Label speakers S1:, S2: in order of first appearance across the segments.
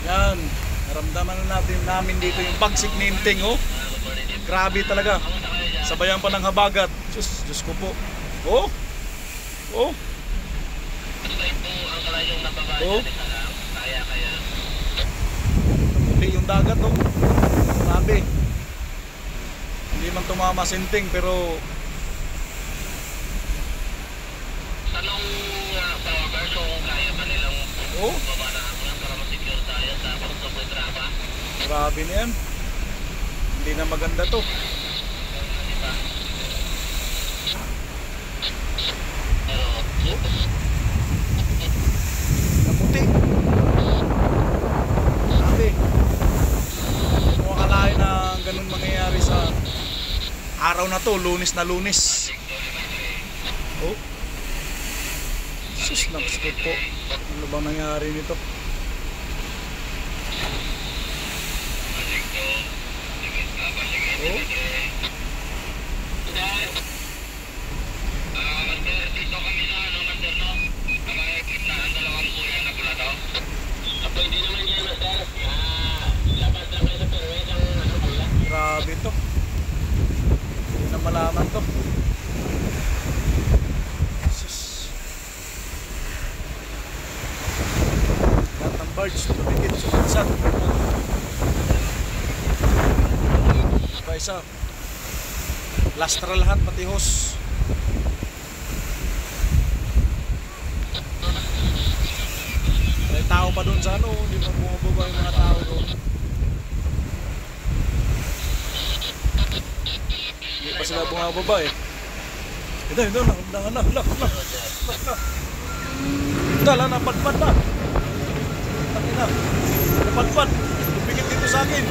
S1: Yan, naramdaman na namin dito yung bagsik ninting, oh. Grabe talaga. Sabayan pa ng habagat. Diyos ko po. Oh. Oh. Oh. Muli yung dagat, oh. Grabe. Hindi man tumama sinting pero
S2: tanong power kung kaya ba nilang baba na para ma-secure tayo sa pagtukoy drama.
S1: Grabe na yan. Hindi na maganda to.
S2: Diba?
S1: Naputi. Grabe. Hindi mo akalain na ganun mangyayari sa araw na to, Lunes na Lunes. Oh. Sus, nakasukot po. Ano bang nangyari nito? Oh.
S2: Dito kami sa Master, no? Ang dalawang kuya na pula daw. Apo, hindi naman yan, Master. Labas lang kayo sa permit ang pula.
S1: Grabe to. Hindi na malaman to. Birds, tumigit, sumansat. Isa, lastra lahat, pati hose. May tao pa doon sa ano, hindi pa bumababa yung mga tao doon. Hindi pa sila bumababa eh. Ito, Dala, napadpad na. Na, napadpad, tumingin dito sa akin.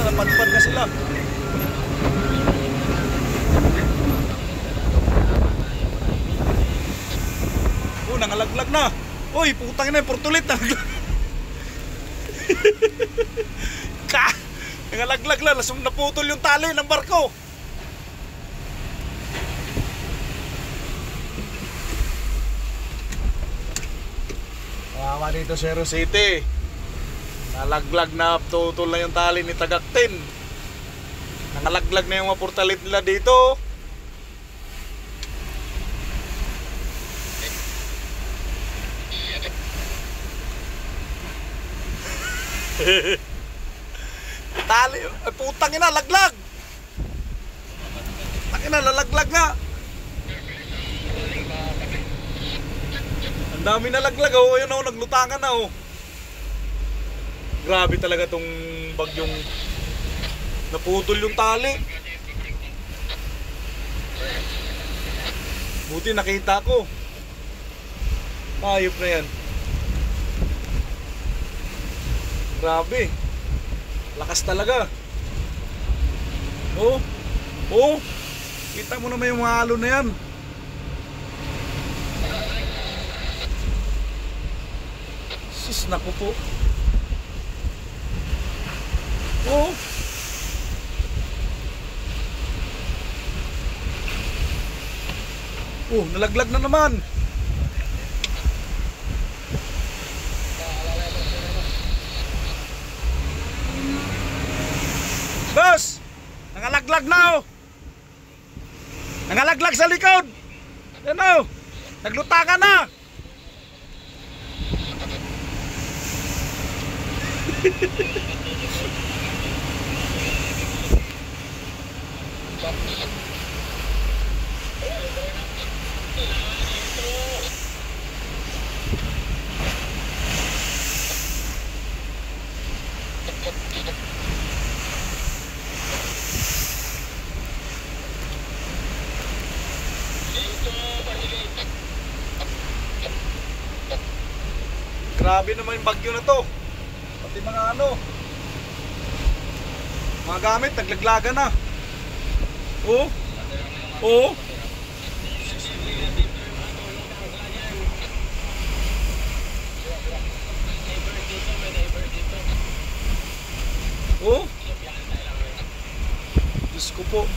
S1: Napadpad na sila. Oh, nangalaglag na. Uy, putang ina, portulit na. Nangalaglag na, lasong naputol yung tali ng barko. Kawawa dito sa Ceru City. Nalaglag na, tutol na yung tali ni Tagaktin. Nangalaglag na yung mga portalit nila dito. Tali, ay putang ina, laglag. Putang ina, lalaglag nga. Ang dami na laglag, oh. Ayun, oh, naglutangan na, oh. Grabe talaga tong bagyong naputol yung tali. Buti nakita ko. Ayop na yan. Grabe. Lakas talaga. Oh. Oh. Kita mo naman yung mga halo na yan. Sus, naku po. Oh. Oh, nalaglag na naman. Boss, nangalaglag na, oh. Nangalaglag sa likod. Yan, oh. Naglutakan na. Grabe naman yung bagyo na to. Pati mga ano, mga gamit naglaglagan na. Oh. Oh. Oh. Diyos ko po.